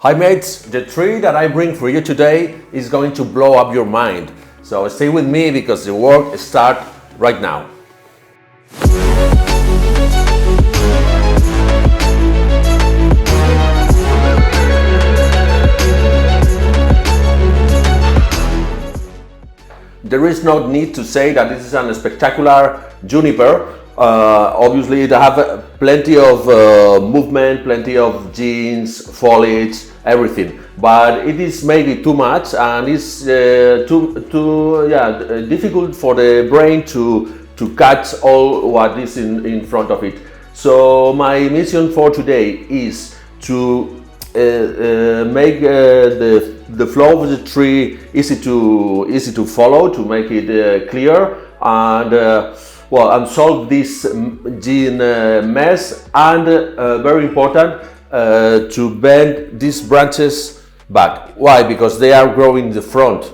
Hi mates, the tree that I bring for you today is going to blow up your mind. So stay with me because the work starts right now. There is no need to say that this is a spectacular juniper. Obviously it have plenty of movement, plenty of genes, foliage, everything. But it is maybe too much and it's difficult for the brain to catch all what is in front of it. So my mission for today is to make the flow of the tree easy to follow, to make it clear, and and solve this gene mess, and very important, to bend these branches back. Why? Because they are growing in the front.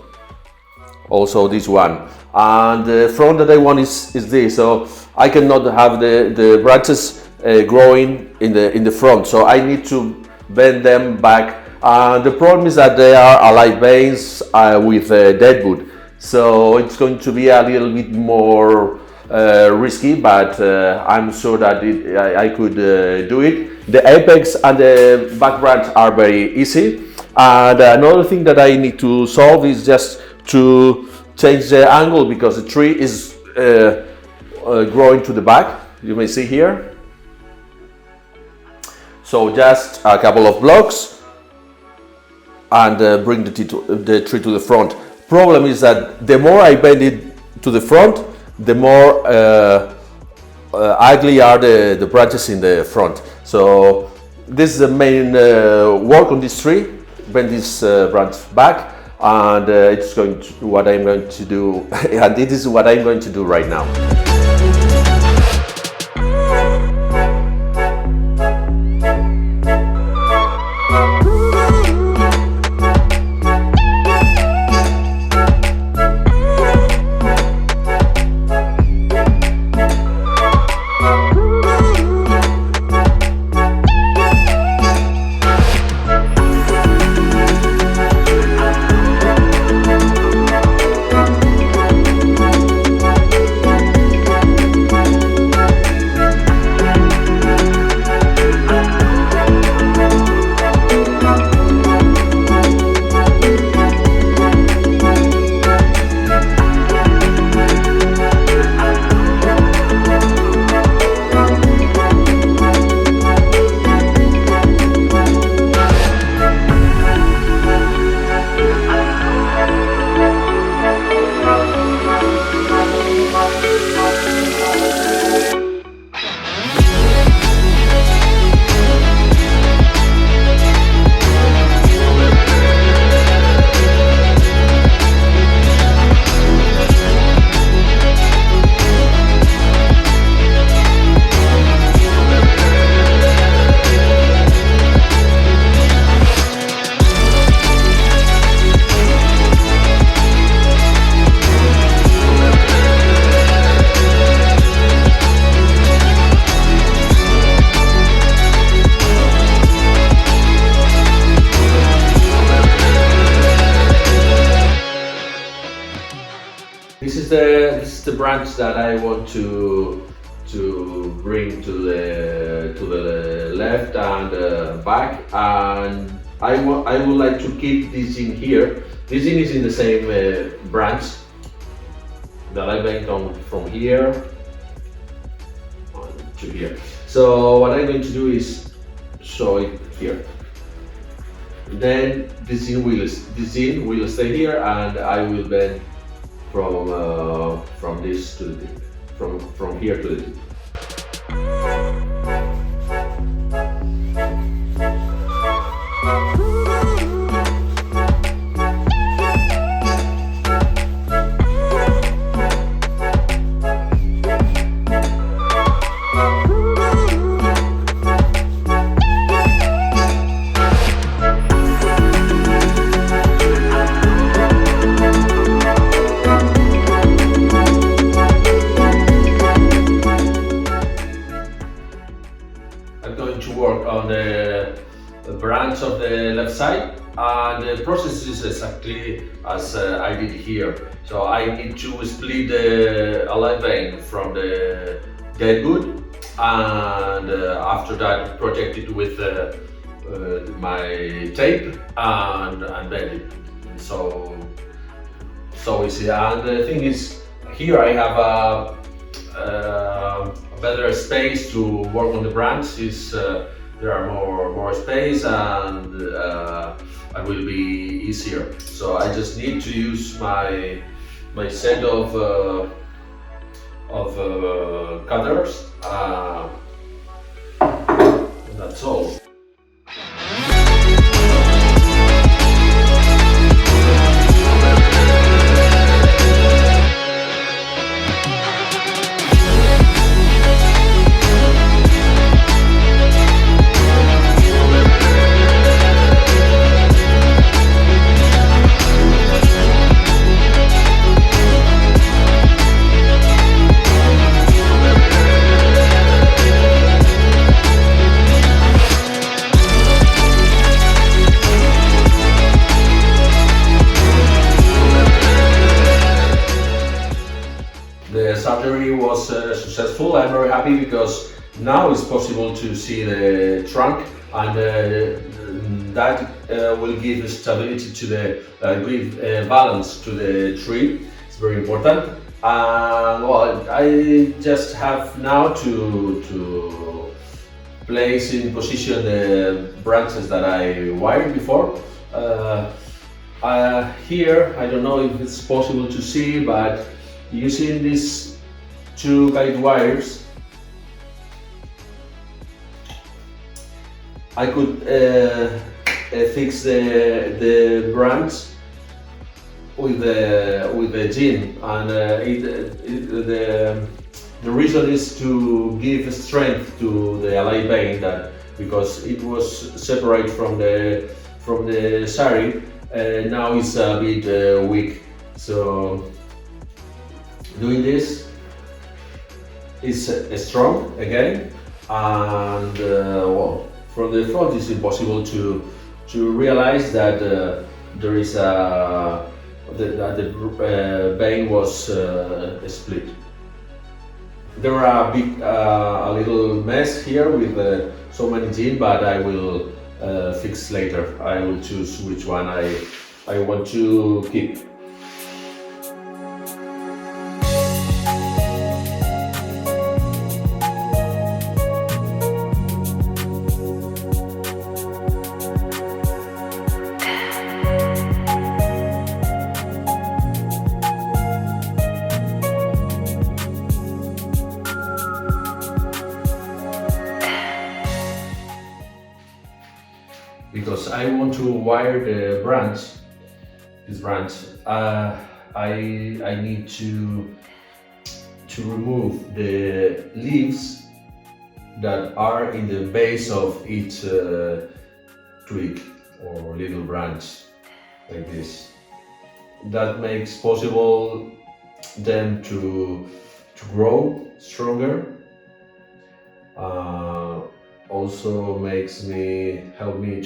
Also this one, and the front that I want is this. So I cannot have the branches growing in the front. So I need to bend them back. The problem is that they are alive veins with dead wood, so it's going to be a little bit more risky, but I'm sure that I could do it. The apex and the back branch are very easy, and another thing that I need to solve is just to change the angle, because the tree is growing to the back, you may see here. So just a couple of blocks and bring the tree to the front. Problem is that the more I bend it to the front, the more ugly are the branches in the front. So this is the main work on this tree. Bend this branch back, and it's going to what I'm going to do, and it is what I'm going to do right now. This is the branch that I want to bring to the left and back, and I would like to keep this in here. This in is in the same branch that I bent on from here to here. So what I'm going to do is show it here. Then this in will stay here, and I will bend from this to the tip, from here to the tip. branch of the left side, and the process is exactly as I did here. So I need to split the alive vein from the dead wood, and after that protect it with my tape and bend it. So easy. And the thing is, here I have a better space to work on the branch. There are more space, and it will be easier. So I just need to use my set of cutters. And that's all. The surgery was successful. I'm very happy because now it's possible to see the trunk, and that will give stability to the give balance to the tree. It's very important. Well, I just have now to place in position the branches that I wired before. Here, I don't know if it's possible to see, but using these two guide wires, I could fix the branch with the gin, and the reason is to give strength to the alive vein, that because it was separate from the sari, now it's a bit weak. So doing this is strong again, and well, from the front it's impossible to realize that there is that the vein was split. There are a little mess here with so many gin, but I will fix later. I will choose which one I want to keep. Because I want to wire the branch, this branch, I need to remove the leaves that are in the base of each twig or little branch, like this. That makes possible them to grow stronger. Also help me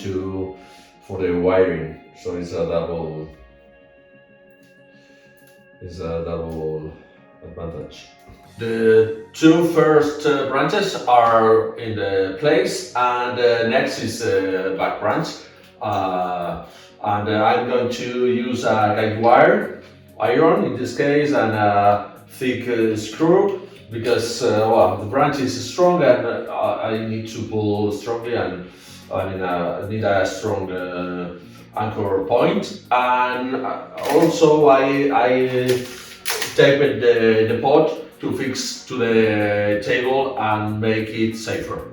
for the wiring, so it's a double advantage. The two first branches are in the place, and next is the back branch, and I'm going to use a guide wire, iron in this case, and a thick screw, because well, the branch is strong, and I need to pull strongly, and I need a strong anchor point. And also I taped the pot to fix to the table and make it safer.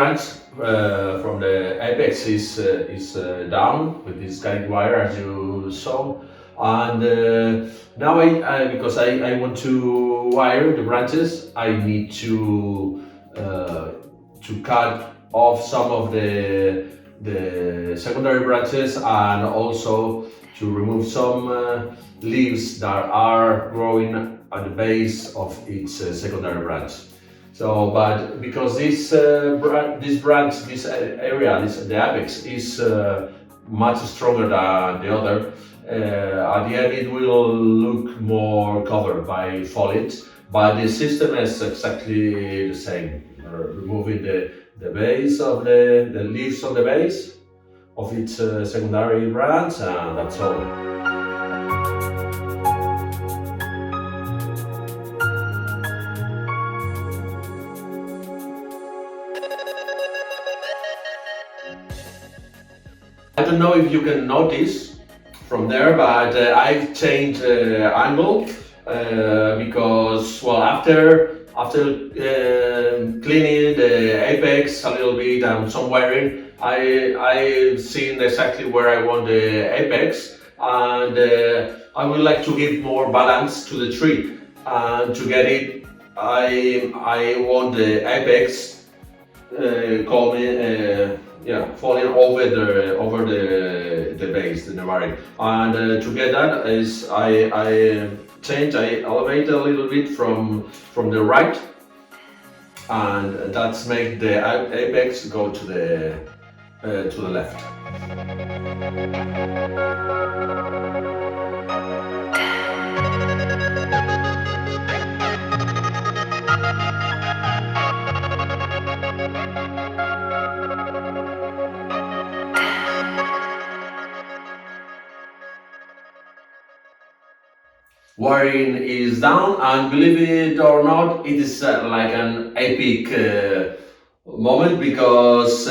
branch from the apex is down with this guide wire, as you saw, and now because I want to wire the branches, I need to cut off some of the secondary branches, and also to remove some leaves that are growing at the base of each secondary branch. So, but because this area, the apex, is much stronger than the other, at the end it will look more covered by foliage. But the system is exactly the same. Removing the base of the leaves of the base of each secondary branch, and that's all. I don't know if you can notice from there, but I've changed angle because, well, after cleaning the apex a little bit and some wiring, I've seen exactly where I want the apex, and I would like to give more balance to the tree. And to get it, I want the apex falling over the base, the nevaric. And to get that is I elevate a little bit from the right, and that's make the apex go to the left. Wiring is down, and believe it or not, it is like an epic moment, because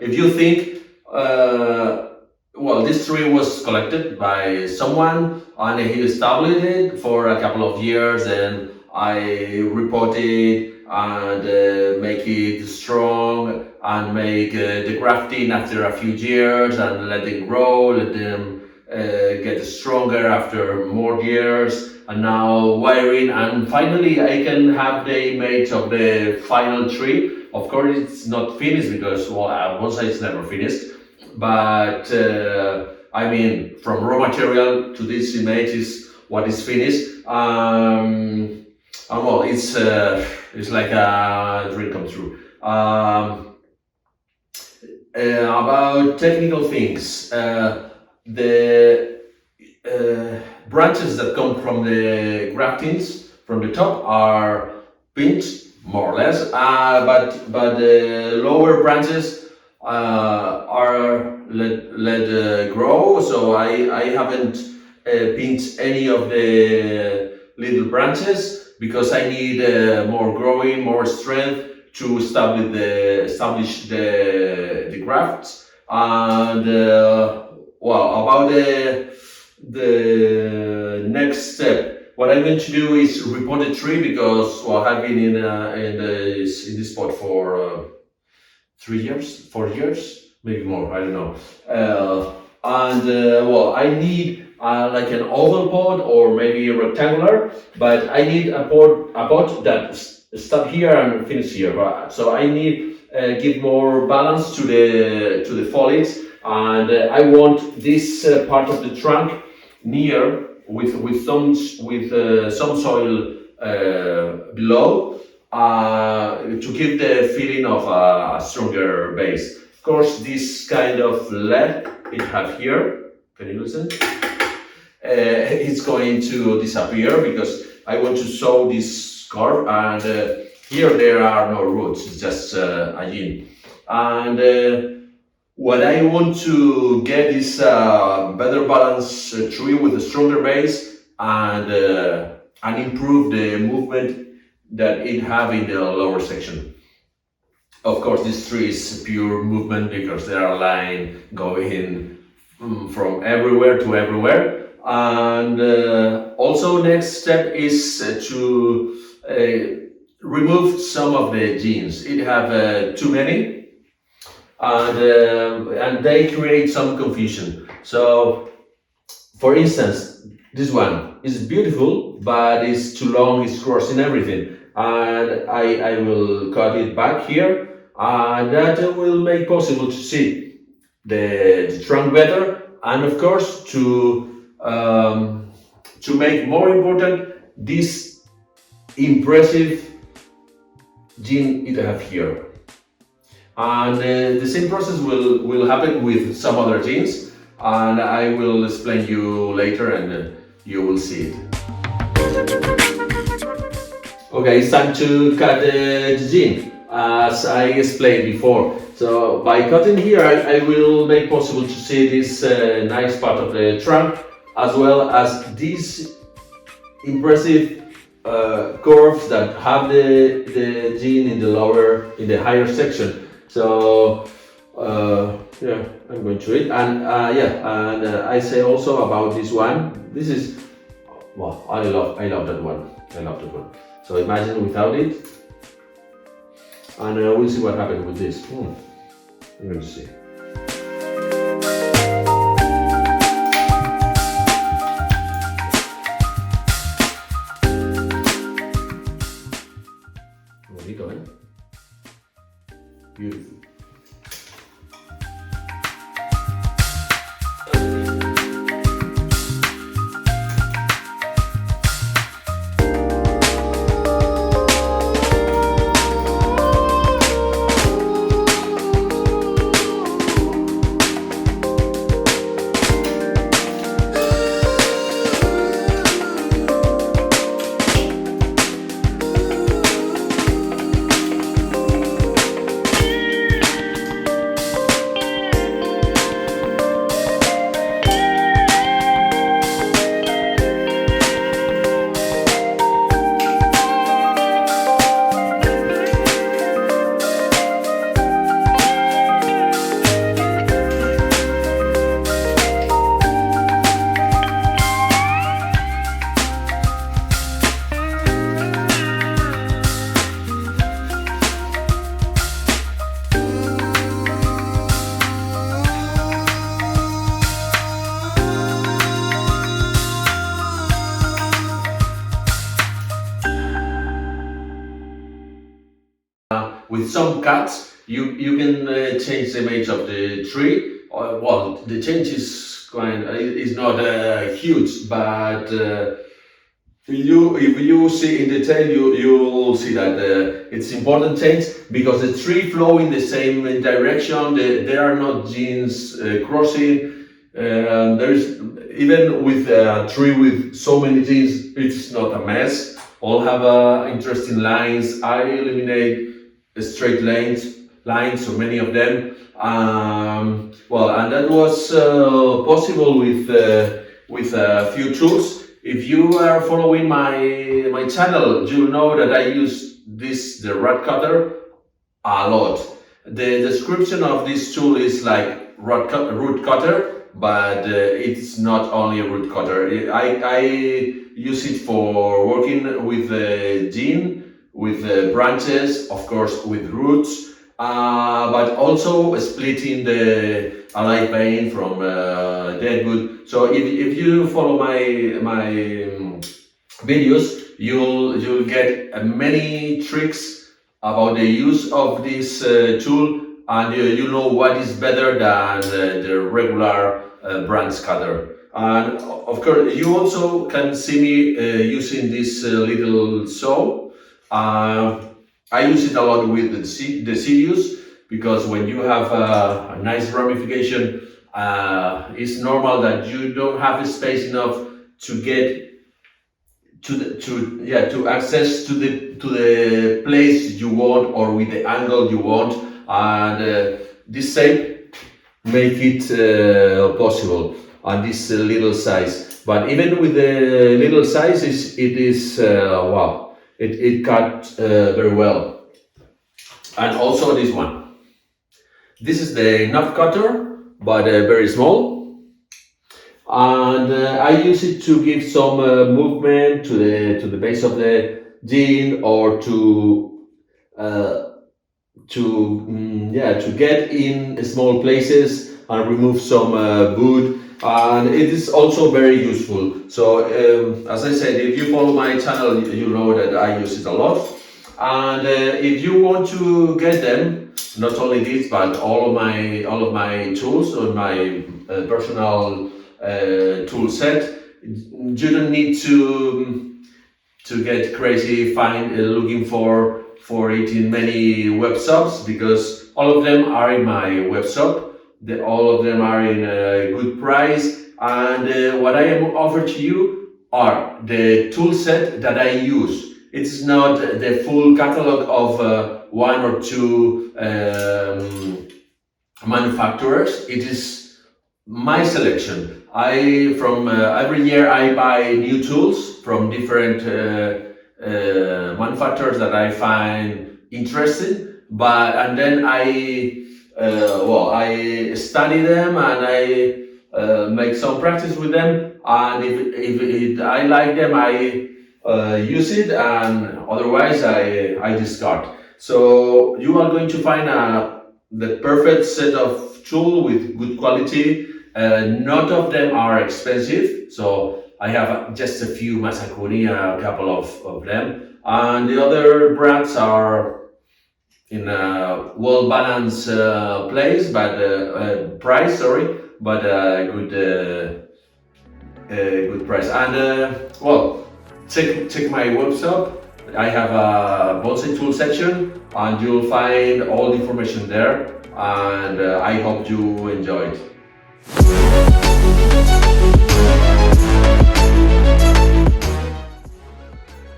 if you think, well, this tree was collected by someone and he established it for a couple of years, and I repot it and make it strong and make the grafting after a few years and let them grow, let them get stronger after more years, and now wiring, and finally I can have the image of the final tree. Of course, it's not finished because, well, bonsai is never finished, but I mean, from raw material to this image is what is finished. And well, it's like a dream come true. About technical things. The branches that come from the graftings from the top are pinched more or less, but the lower branches are let grow. So I haven't pinched any of the little branches because I need more growing, more strength to establish the grafts. And well, about the next step, what I'm going to do is repot the tree, because, well, I've been in this spot for 3 years, 4 years, maybe more, I don't know. Well, I need like an oval pot or maybe a rectangular, but I need a pot that start here and finish here. So I need give more balance to the foliage. And I want this part of the trunk near with some soil below to give the feeling of a stronger base. Of course, this kind of leg it have here, can you listen? It's going to disappear because I want to sow this curve, and here there are no roots, it's just a yin. And what I want to get is a better balanced tree with a stronger base, and improve the movement that it have in the lower section. Of course, this tree is pure movement because there are lines going from everywhere to everywhere. And also next step is to removed some of the genes. It have too many, and they create some confusion. So, for instance, this one is beautiful, but it's too long, it's crossing everything. And I will cut it back here, and that will make possible to see the trunk better, and of course to make more important this impressive gene it have here. And the same process will happen with some other genes, and I will explain you later, and you will see it. Okay, it's time to cut the gene, as I explained before. So by cutting here, I will make possible to see this nice part of the trunk, as well as these impressive curves that have the gene in the higher section. So yeah, I'm going to it, and I say also about this one. This is, well, I love that one. I love that one. So imagine without it, and we'll see what happens with this. I'm going to see. Bonito, ¿eh? Beautiful. With some cuts, you can change the image of the tree. Well, the change is not huge, but if you see in detail, you'll see that it's important change, because the tree flow in the same direction. There are not genes crossing. There's even with a tree with so many genes, it's not a mess. All have interesting lines. I eliminate straight lines, so many of them. Well, and that was possible with a few tools. If you are following my channel, you'll know that I use the rod cutter a lot. The description of this tool is like root cutter, but it's not only a root cutter. I use it for working with gene, with branches, of course with roots, but also splitting the alive vein from dead wood. So if you follow my videos, you'll get many tricks about the use of this tool, and you know what is better than the regular branch cutter. And of course, you also can see me using this little saw. I use it a lot with the Sirius, because when you have a nice ramification, it's normal that you don't have space enough to get to access to the place you want, or with the angle you want, and this shape make it possible, and this little size. But even with the little size, it is wow. It cut very well. And also this one. This is the knot cutter, but very small. And I use it to give some movement to the base of the gin or uh, to get in small places and remove some wood, and it is also very useful. So as I said, if you follow my channel, you know that I use it a lot. And if you want to get them, not only this but all of my tools or my personal tool set, you don't need to get crazy looking for it in many web shops, because all of them are in my web shop. All of them are in a good price, and what I am offer to you are the tool set that I use. It's not the full catalog of one or two manufacturers. It is my selection. From every year I buy new tools from different manufacturers that I find interesting, and then I study them, and I make some practice with them, and if I like them, I use it, and otherwise I discard. So you are going to find the perfect set of tool with good quality. None of them are expensive, so I have just a few Masakuni, a couple of them, and the other brands are in a well-balanced price, sorry, but good price. And check my webshop. I have a bonsai tool section, and you'll find all the information there. And I hope you enjoy it.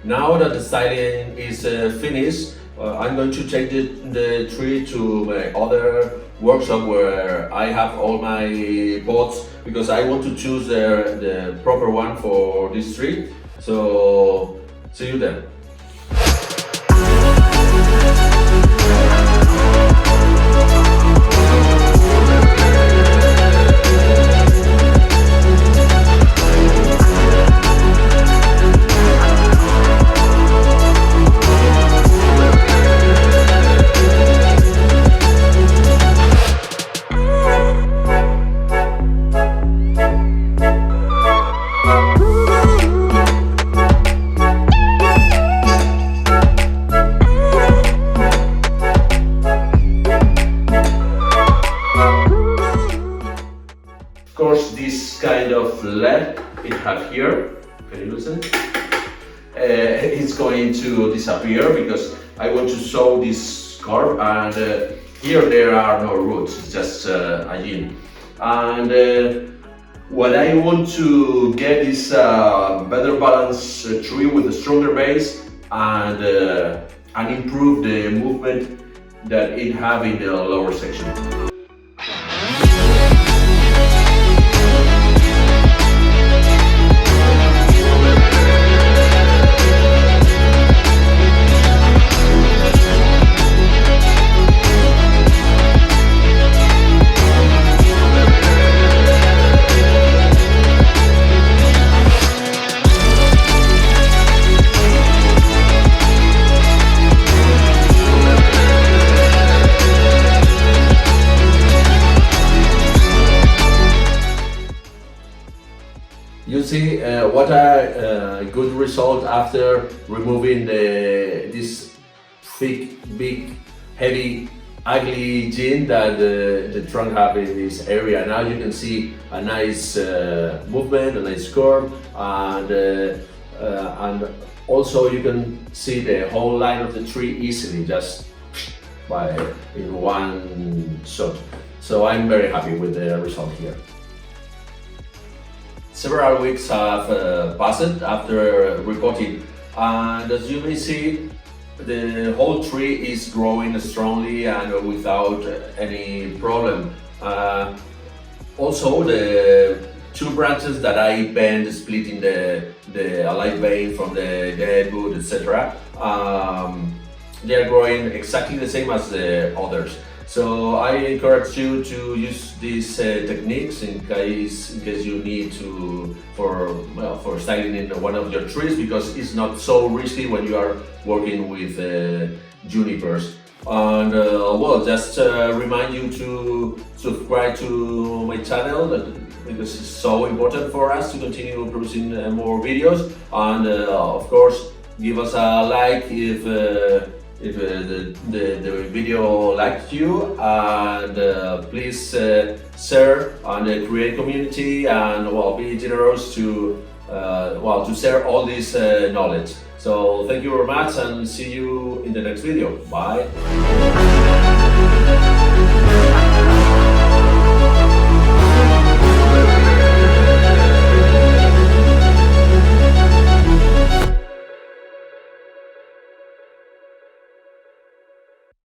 Now that the styling is finished, I'm going to take the tree to my other workshop where I have all my pots, because I want to choose the proper one for this tree. So see you then. Of course, this kind of LED it have here, can you listen? It's going to disappear because I want to sew this curve, and here there are no roots, it's just a yin. And what I want to get is a better balanced tree with a stronger base, and improve the movement that it have in the lower section. You see what a good result after removing this thick, big, heavy, ugly gene that the trunk have in this area. Now you can see a nice movement, a nice curve, and also you can see the whole line of the tree easily, just in one shot. So I'm very happy with the result here. Several weeks have passed after repotting, and as you may see, the whole tree is growing strongly and without any problem. Also, the two branches that I bent, splitting the alive vein from the headwood, etc., they are growing exactly the same as the others. So I encourage you to use these techniques in case you need to for styling in one of your trees, because it's not so risky when you are working with junipers. And just remind you to subscribe to my channel, because it's so important for us to continue producing more videos. And of course, give us a like if the video liked you, and please share and create community, and be generous to share all this knowledge. So thank you very much, and see you in the next video. Bye.